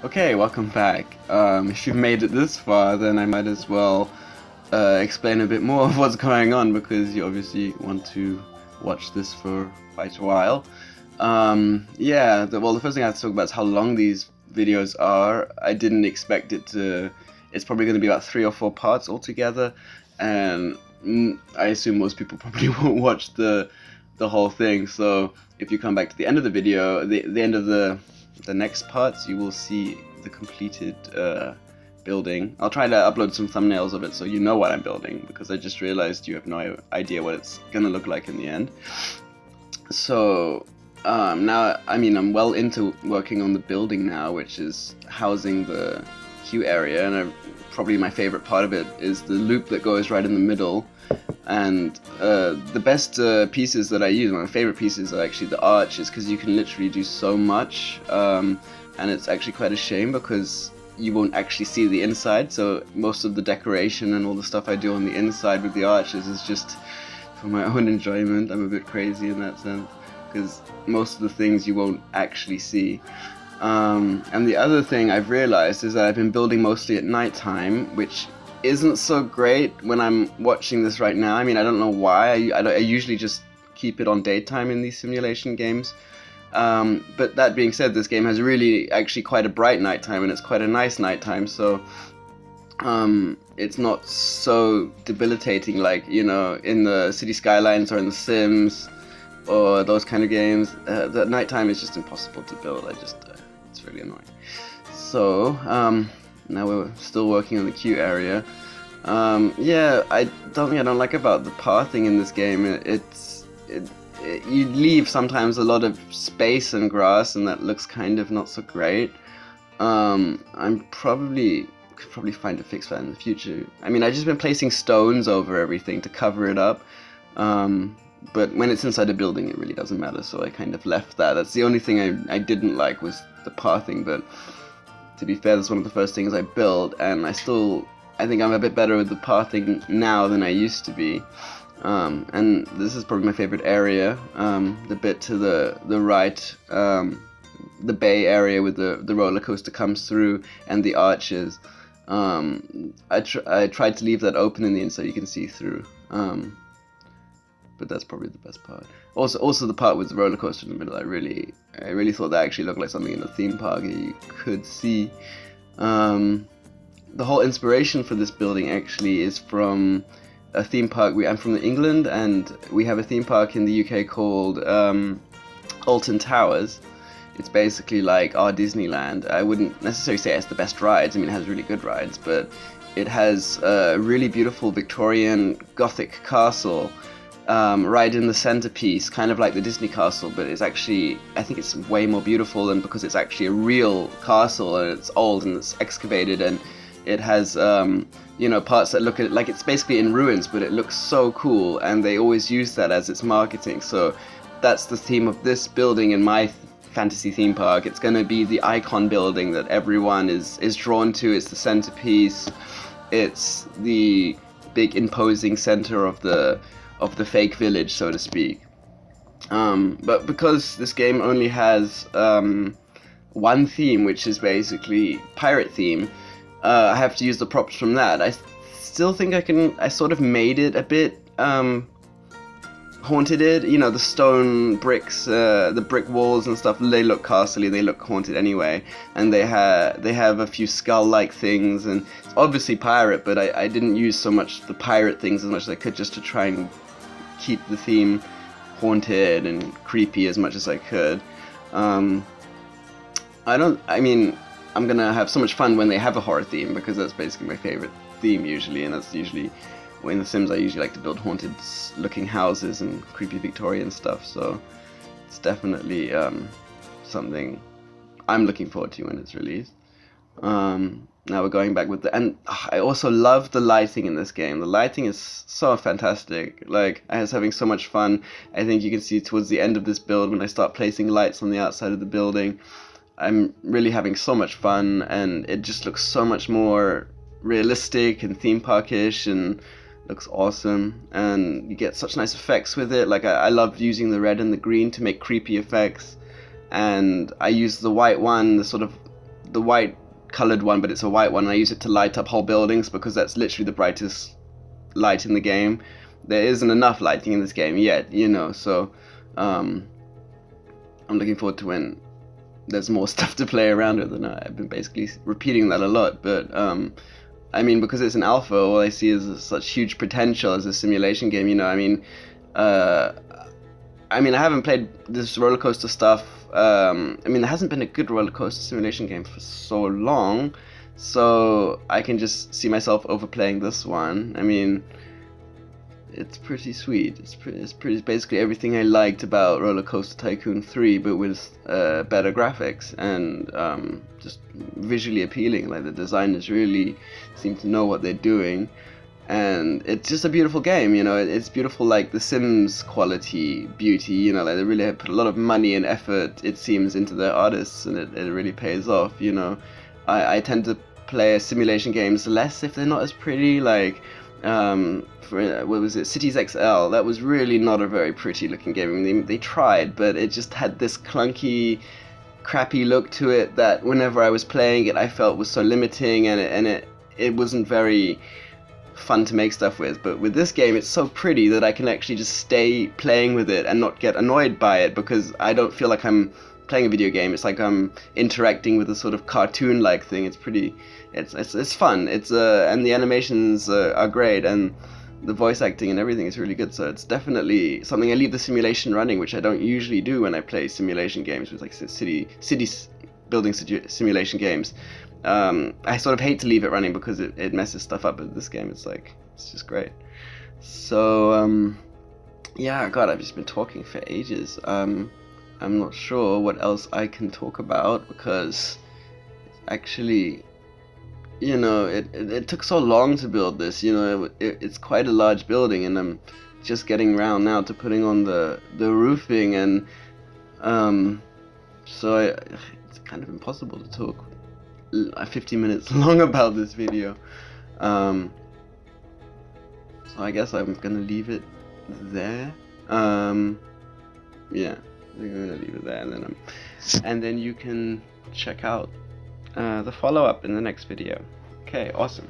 Okay, welcome back. If you've made it this far, then I might as well explain a bit more of what's going on because you obviously want to watch this for quite a while. Well, the first thing I have to talk about is how long these videos are. I didn't expect it to. It's probably going to be about 3 or 4 parts altogether, and I assume most people probably won't watch the whole thing. So if you come back to the end of the video, the end of the next parts, you will see the completed building. I'll try to upload some thumbnails of it so you know what I'm building, because I just realized you have no idea what it's gonna look like in the end. So now, I'm well into working on the building now, which is housing the queue area, and probably my favorite part of it is the loop that goes right in the middle. And the best pieces that I use, my favorite pieces, are actually the arches, because you can literally do so much, and it's actually quite a shame because you won't actually see the inside, so most of the decoration and all the stuff I do on the inside with the arches is just for my own enjoyment. I'm a bit crazy in that sense, because most of the things you won't actually see. And the other thing I've realized is that I've been building mostly at nighttime, which isn't so great when I'm watching this right now. I don't know why. I usually just keep it on daytime in these simulation games. But that being said, this game has really actually quite a bright nighttime, and it's quite a nice nighttime, so it's not so debilitating like, in the City Skylines or in the Sims or those kind of games. The nighttime is just impossible to build. It's really annoying. So, now we're still working on the queue area. I don't like about the pathing in this game. You leave sometimes a lot of space and grass, and that looks kind of not so great. I'm could probably find a fix for that in the future. I've just been placing stones over everything to cover it up. But when it's inside a building, it really doesn't matter, so I kind of left that. That's the only thing I didn't like, was the pathing, but to be fair, that's one of the first things I built, and I think I'm a bit better with the pathing now than I used to be. And this is probably my favorite area, the bit to the right, the bay area with the roller coaster comes through, and the arches. I tried to leave that open in the end so you can see through, but that's probably the best part. Also the part with the roller coaster in the middle, I really thought that actually looked like something in a theme park that you could see. The whole inspiration for this building actually is from a theme park. I'm from England, and we have a theme park in the UK called Alton Towers. It's basically like our Disneyland. I wouldn't necessarily say it's the best rides. It has really good rides, but it has a really beautiful Victorian Gothic castle right in the centerpiece, kind of like the Disney castle, but it's actually, I think it's way more beautiful, and because it's actually a real castle, and it's old and it's excavated, and it has parts that look like it's basically in ruins, but it looks so cool, and they always use that as its marketing. So that's the theme of this building in my fantasy theme park. It's going to be the icon building that everyone is drawn to. It's the centerpiece. It's the big imposing center of the fake village, so to speak. But because this game only has one theme, which is basically pirate theme, I have to use the props from that. I still think I sort of made it a bit haunted. The stone bricks, the brick walls and stuff, they look castle-y, they look haunted anyway, and they have a few skull-like things, and it's obviously pirate, but I didn't use so much the pirate things as much as I could, just to try and keep the theme haunted and creepy as much as I could. I'm gonna have so much fun when they have a horror theme, because that's basically my favorite theme usually, and that's usually, in The Sims I usually like to build haunted looking houses and creepy Victorian stuff, so it's definitely something I'm looking forward to when it's released. Now we're going back with and I also love the lighting in this game. The lighting is so fantastic. Like, I was having so much fun. I think you can see towards the end of this build, when I start placing lights on the outside of the building, I'm really having so much fun, and it just looks so much more realistic and theme parkish, and looks awesome, and you get such nice effects with it. Like, I love using the red and the green to make creepy effects, and I use the white one, the white colored one, but it's a white one. I use it to light up whole buildings because that's literally the brightest light in the game. There isn't enough lighting in this game yet, you know, so I'm looking forward to when there's more stuff to play around with, and I've been basically repeating that a lot, but I mean, because it's an alpha, all I see is such huge potential as a simulation game, you know. I haven't played this roller coaster stuff. There hasn't been a good roller coaster simulation game for so long, so I can just see myself overplaying this one. I mean, it's pretty sweet. It's pretty basically everything I liked about Roller Coaster Tycoon 3, but with better graphics and just visually appealing. Like, the designers really seem to know what they're doing, and it's just a beautiful game. You know, it's beautiful, like the Sims quality beauty. You know, like they really have put a lot of money and effort, it seems, into their artists, and it really pays off. You know, I tend to play simulation games less if they're not as pretty. Like, what was it, Cities XL? That was really not a very pretty looking game. I mean, they tried, but it just had this clunky, crappy look to it that whenever I was playing it, I felt was so limiting, and it wasn't very fun to make stuff with. But with this game, it's so pretty that I can actually just stay playing with it and not get annoyed by it, because I don't feel like I'm playing a video game. It's like I'm interacting with a sort of cartoon-like thing. It's pretty, it's fun. And the animations are great, and the voice acting and everything is really good. So it's definitely something. I leave the simulation running, which I don't usually do when I play simulation games with like city building simulation games. I sort of hate to leave it running because it messes stuff up. But this game, it's just great. So yeah, God, I've just been talking for ages. I'm not sure what else I can talk about, because actually, you know, it took so long to build this. You know, it's quite a large building, and I'm just getting around now to putting on the roofing, and so it's kind of impossible to talk 50 minutes long about this video. So I guess I'm gonna leave it there. Yeah, I think I'm gonna leave it there, and then you can check out the follow-up in the next video. Okay, awesome.